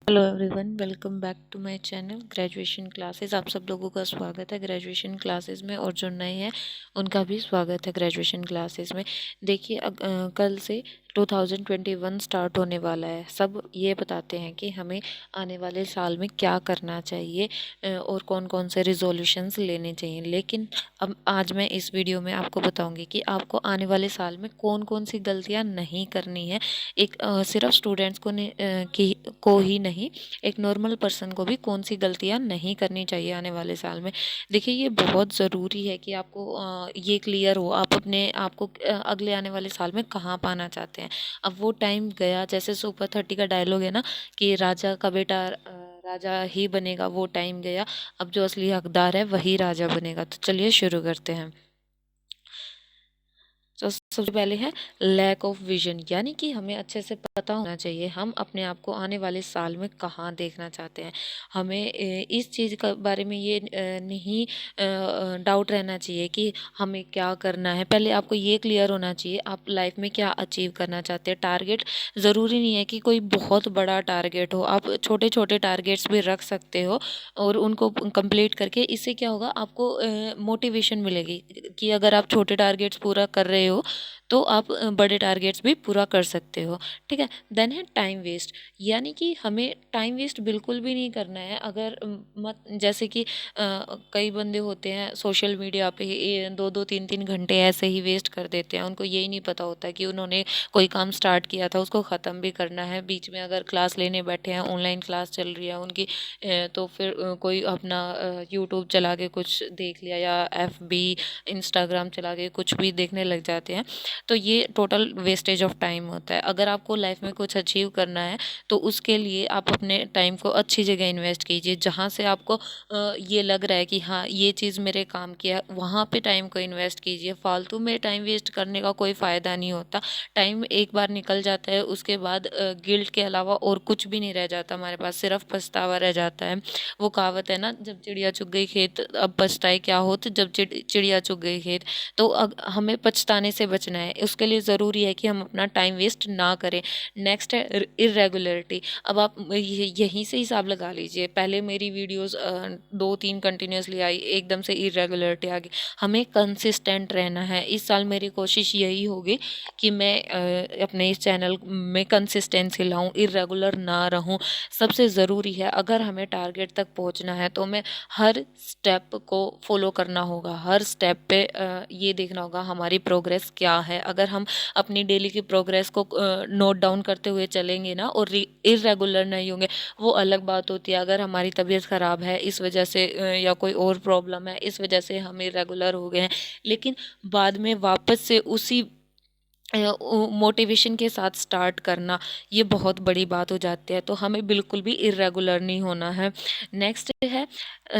Hello everyone, welcome back to my channel graduation classes. आप सब लोगों का स्वागत है ग्रेजुएशन क्लासेस में, और जो नए हैं उनका भी स्वागत है ग्रेजुएशन क्लासेस में। देखिए कल से 2021 स्टार्ट होने वाला है। सब ये बताते हैं कि हमें आने वाले साल में क्या करना चाहिए और कौन कौन से रिजोल्यूशंस लेने चाहिए। लेकिन अब आज मैं इस वीडियो में आपको बताऊंगी कि आपको आने वाले साल में कौन कौन सी गलतियां नहीं करनी है। एक सिर्फ स्टूडेंट्स को ही नहीं, एक नॉर्मल पर्सन को भी कौन सी गलतियां नहीं करनी चाहिए आने वाले साल में। देखिए, ये बहुत ज़रूरी है कि आपको ये क्लियर हो आप अपने आप को अगले आने वाले साल में कहाँ पाना चाहते हैं। अब वो टाइम गया, जैसे सुपर 30 का डायलॉग है ना कि राजा का बेटा राजा ही बनेगा, वो टाइम गया। अब जो असली हकदार है वही राजा बनेगा। तो चलिए शुरू करते हैं। तो सबसे पहले है लैक ऑफ विजन, यानी कि हमें अच्छे से पता होना चाहिए हम अपने आप को आने वाले साल में कहाँ देखना चाहते हैं। हमें इस चीज़ का बारे में ये नहीं डाउट रहना चाहिए कि हमें क्या करना है। पहले आपको ये क्लियर होना चाहिए आप लाइफ में क्या अचीव करना चाहते हैं। टारगेट ज़रूरी नहीं है कि कोई बहुत बड़ा टारगेट हो, आप छोटे छोटे टारगेट्स भी रख सकते हो और उनको कंप्लीट करके इससे क्या होगा, आपको मोटिवेशन मिलेगी कि अगर आप छोटे टारगेट्स पूरा कर रहे हो तो आप बड़े टारगेट्स भी पूरा कर सकते हो। ठीक है। देन है टाइम वेस्ट, यानी कि हमें टाइम वेस्ट बिल्कुल भी नहीं करना है। अगर मत जैसे कि कई बंदे होते हैं सोशल मीडिया पे 2-2 3-3 घंटे ऐसे ही वेस्ट कर देते हैं। उनको यही नहीं पता होता कि उन्होंने कोई काम स्टार्ट किया था उसको ख़त्म भी करना है। बीच में अगर क्लास लेने बैठे हैं, ऑनलाइन क्लास चल रही है उनकी, तो फिर कोई अपना यूट्यूब चला के कुछ देख लिया या FB इंस्टाग्राम चला के कुछ भी देखने लग जाते हैं। तो ये टोटल वेस्टेज ऑफ टाइम होता है। अगर आपको लाइफ में कुछ अचीव करना है तो उसके लिए आप अपने टाइम को अच्छी जगह इन्वेस्ट कीजिए। जहाँ से आपको ये लग रहा है कि हाँ ये चीज़ मेरे काम की है, वहाँ पे टाइम को इन्वेस्ट कीजिए। फालतू में टाइम वेस्ट करने का कोई फ़ायदा नहीं होता। टाइम एक बार निकल जाता है, उसके बाद गिल्ट के अलावा और कुछ भी नहीं रह जाता हमारे पास, सिर्फ पछतावा रह जाता है। वो कहावत है ना, जब चिड़िया चुग गई खेत अब पछताए क्या होत, जब चिड़िया चुग गई खेत। तो हमें पछताने से बचना है, उसके लिए ज़रूरी है कि हम अपना टाइम वेस्ट ना करें। नेक्स्ट है इरेगुलरिटी। अब आप यहीं से हिसाब लगा लीजिए, पहले मेरी वीडियोस 2-3 कंटिन्यूसली आई, एकदम से इरेगुलरिटी आ गई। हमें कंसिस्टेंट रहना है। इस साल मेरी कोशिश यही होगी कि मैं अपने इस चैनल में कंसिस्टेंसी लाऊं, इरेगुलर ना रहूं। सबसे ज़रूरी है, अगर हमें टारगेट तक पहुंचना है तो हमें हर स्टेप को फॉलो करना होगा। हर स्टेप पे ये देखना होगा हमारी प्रोग्रेस क्या है। अगर हम अपनी डेली की प्रोग्रेस को नोट डाउन करते हुए चलेंगे ना और इरेगुलर नहीं होंगे, वो अलग बात होती है। अगर हमारी तबीयत ख़राब है इस वजह से या कोई और प्रॉब्लम है इस वजह से हम इरेगुलर हो गए हैं, लेकिन बाद में वापस से उसी मोटिवेशन के साथ स्टार्ट करना, ये बहुत बड़ी बात हो जाती है। तो हमें बिल्कुल भी इरेगुलर नहीं होना है। नेक्स्ट है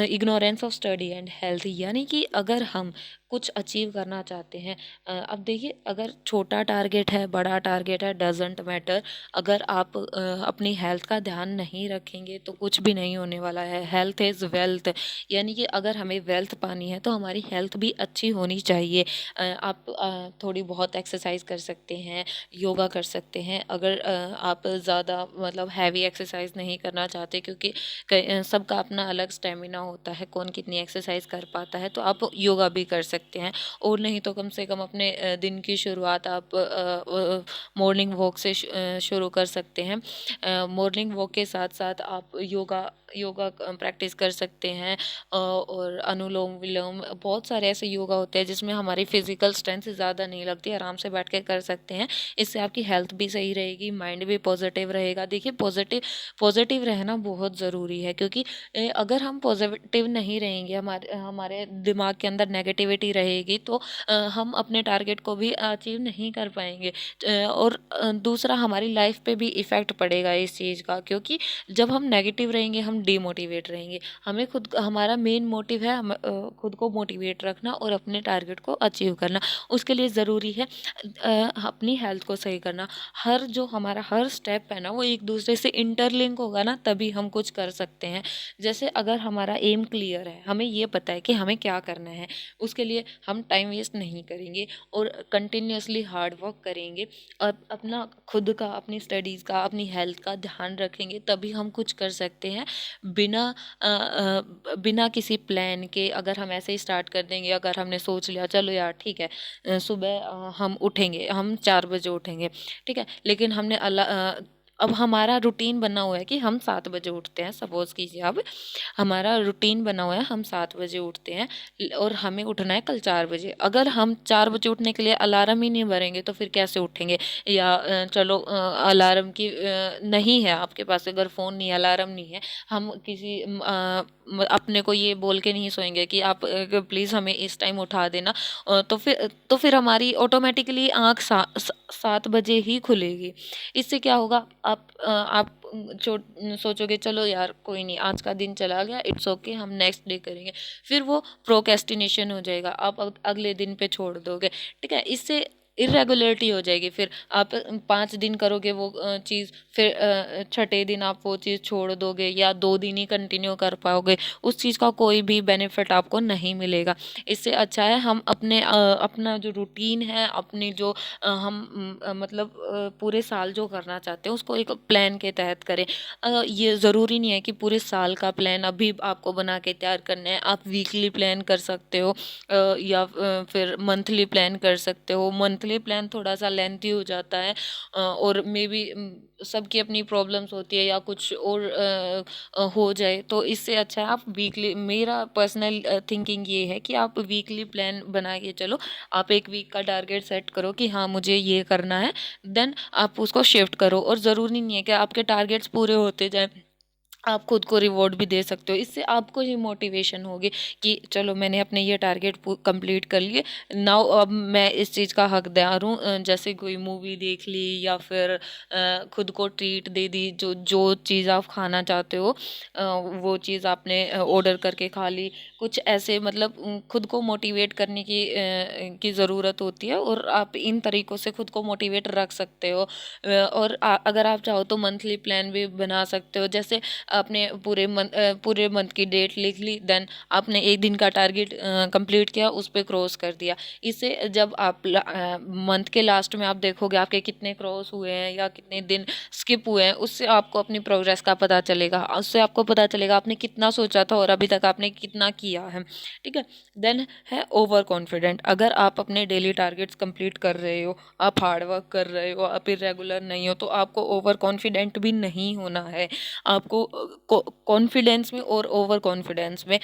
ignorance of study and health, यानी कि अगर हम कुछ अचीव करना चाहते हैं, अब देखिए अगर छोटा टारगेट है बड़ा टारगेट है, डजेंट मैटर। अगर आप अपनी हेल्थ का ध्यान नहीं रखेंगे तो कुछ भी नहीं होने वाला है। हेल्थ इज़ वेल्थ, यानी कि अगर हमें वेल्थ पानी है तो हमारी हेल्थ भी अच्छी होनी चाहिए। आप थोड़ी बहुत एक्सरसाइज कर सकते हैं, योगा कर सकते हैं। अगर आप ज़्यादा मतलब हैवी एक्सरसाइज नहीं करना चाहते, क्योंकि सबका अपना अलग स्टेमिना होता है, कौन कितनी एक्सरसाइज कर पाता है, तो आप योगा भी कर सकते हैं। और नहीं तो कम से कम अपने दिन की शुरुआत आप मॉर्निंग वॉक से शुरू कर सकते हैं। मॉर्निंग वॉक के साथ साथ आप योगा योगा प्रैक्टिस कर सकते हैं। और अनुलोम विलोम, बहुत सारे ऐसे योगा होते हैं जिसमें हमारी फिजिकल स्ट्रेंथ ज़्यादा नहीं लगती, आराम से बैठ के कर सकते हैं। इससे आपकी हेल्थ भी सही रहेगी, माइंड भी पॉजिटिव रहेगा। देखिए पॉजिटिव पॉजिटिव रहना बहुत ज़रूरी है, क्योंकि अगर हम पॉजिटिव नहीं रहेंगे, हमारे हमारे दिमाग के अंदर नेगेटिविटी रहेगी, तो हम अपने टारगेट को भी अचीव नहीं कर पाएंगे। और दूसरा हमारी लाइफ पे भी इफ़ेक्ट पड़ेगा इस चीज़ का, क्योंकि जब हम नेगेटिव रहेंगे, हम डीमोटिवेट रहेंगे। हमें हमारा मेन मोटिव है खुद को मोटिवेट रखना और अपने टारगेट को अचीव करना। उसके लिए ज़रूरी है अपनी हेल्थ को सही करना। जो हमारा हर स्टेप है ना वो एक दूसरे से इंटरलिंक होगा ना, तभी हम कुछ कर सकते हैं। जैसे अगर हमारा एम क्लियर है, हमें ये पता है कि हमें क्या करना है, उसके लिए हम टाइम वेस्ट नहीं करेंगे और कंटिन्यूअसली हार्ड वर्क करेंगे और अपना खुद का, अपनी स्टडीज़ का, अपनी हेल्थ का ध्यान रखेंगे, तभी हम कुछ कर सकते हैं। बिना किसी प्लान के अगर हम ऐसे ही स्टार्ट कर देंगे, अगर हमने सोच लिया चलो यार ठीक है सुबह हम उठेंगे, हम 4 बजे उठेंगे, ठीक है, लेकिन अब हमारा रूटीन बना हुआ है कि हम 7 बजे उठते हैं। सपोज कीजिए अब हमारा रूटीन बना हुआ है, हम 7 बजे उठते हैं और हमें उठना है कल 4 बजे। अगर हम 4 बजे उठने के लिए अलार्म ही नहीं भरेंगे तो फिर कैसे उठेंगे? या चलो अलार्म की नहीं है आपके पास, अगर फ़ोन नहीं है, अलार्म नहीं है, हम किसी अपने को ये बोल के नहीं सोएंगे कि आप प्लीज़ हमें इस टाइम उठा देना। तो फिर हमारी ऑटोमेटिकली आँख 7 बजे ही खुलेगी। इससे क्या होगा, आप सोचोगे चलो यार कोई नहीं, आज का दिन चला गया, इट्स ओके, हम नेक्स्ट डे करेंगे। फिर वो प्रोक्रेस्टिनेशन हो जाएगा, आप अगले दिन पे छोड़ दोगे, ठीक है। इससे इरेगुलरिटी हो जाएगी। फिर आप 5 दिन करोगे वो चीज़, फिर छठे दिन आप वो चीज़ छोड़ दोगे या 2 दिन ही कंटिन्यू कर पाओगे, उस चीज़ का कोई भी बेनिफिट आपको नहीं मिलेगा। इससे अच्छा है हम अपना जो रूटीन है, अपनी जो मतलब पूरे साल जो करना चाहते हैं उसको एक प्लान के तहत करें। ये ज़रूरी नहीं है कि पूरे साल का प्लान अभी आपको बना के तैयार करना है। आप वीकली प्लान कर सकते हो या फिर मंथली प्लान कर सकते हो। मंथली प्लान थोड़ा सा लेंथी हो जाता है और मे बी सबकी अपनी प्रॉब्लम्स होती है या कुछ और हो जाए, तो इससे अच्छा है आप वीकली, मेरा पर्सनल थिंकिंग ये है कि आप वीकली प्लान बना के चलो। आप एक वीक का टारगेट सेट करो कि हाँ मुझे ये करना है, देन आप उसको शिफ्ट करो। और ज़रूरी नहीं है कि आपके टारगेट्स पूरे होते जाएं, आप खुद को रिवॉर्ड भी दे सकते हो। इससे आपको ही मोटिवेशन होगी कि चलो मैंने अपने ये टारगेट कंप्लीट कर लिए, नाउ अब मैं इस चीज़ का हकदार हूँ। जैसे कोई मूवी देख ली या फिर खुद को ट्रीट दे दी, जो जो चीज़ आप खाना चाहते हो वो चीज़ आपने ऑर्डर करके खा ली। कुछ ऐसे मतलब खुद को मोटिवेट करने की ज़रूरत होती है और आप इन तरीक़ों से खुद को मोटिवेट रख सकते हो। और अगर आप चाहो तो मंथली प्लान भी बना सकते हो। जैसे आपने पूरे मंथ की डेट लिख ली, देन आपने एक दिन का टारगेट कंप्लीट किया, उस पे क्रॉस कर दिया। इससे जब आप मंथ के लास्ट में आप देखोगे आपके कितने क्रॉस हुए हैं या कितने दिन स्किप हुए हैं, उससे आपको अपनी प्रोग्रेस का पता चलेगा। उससे आपको पता चलेगा आपने कितना सोचा था और अभी तक आपने कितना किया है, ठीक है। देन है ओवर कॉन्फिडेंट। अगर आप अपने डेली टारगेट्स कंप्लीट कर रहे हो, आप हार्ड वर्क कर रहे हो, आप इरेगुलर नहीं हो, तो आपको ओवर कॉन्फिडेंट भी नहीं होना है। आपको कॉन्फिडेंस में और ओवर कॉन्फिडेंस में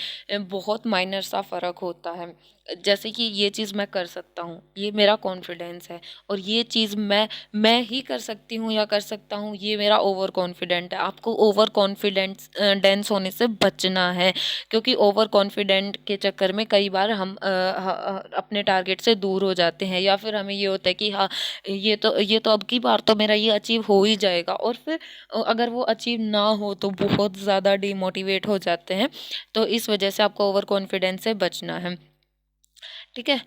बहुत माइनर सा फ़र्क होता है। जैसे कि ये चीज़ मैं कर सकता हूँ, ये मेरा कॉन्फिडेंस है, और ये चीज़ मैं ही कर सकती हूँ या कर सकता हूँ, ये मेरा ओवर कॉन्फिडेंट है। आपको ओवर कॉन्फिडेंस डेंस होने से बचना है, क्योंकि ओवर कॉन्फिडेंट के चक्कर में कई बार हम अपने टारगेट से दूर हो जाते हैं, या फिर हमें ये होता है कि हाँ ये तो अब की बार तो मेरा ये अचीव हो ही जाएगा, और फिर अगर वो अचीव ना हो तो बहुत ज़्यादा डिमोटिवेट हो जाते हैं। तो इस वजह से आपको ओवर कॉन्फिडेंस से बचना है, ठीक है।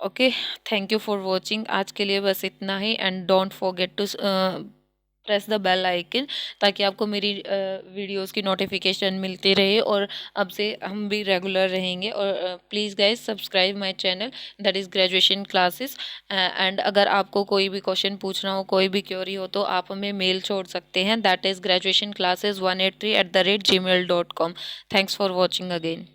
Okay, thank you for watching. आज के लिए बस इतना ही, and don't forget to press the bell icon, ताकि आपको मेरी वीडियोस की नोटिफिकेशन मिलती रहे और अब से हम भी रेगुलर रहेंगे। और please guys subscribe my channel, that is graduation classes. And अगर आपको कोई भी क्वेश्चन पूछना हो, कोई भी क्वेरी हो, तो आप हमें मेल छोड़ सकते हैं, that is graduationclasses183@gmail.com। Thanks for watching again.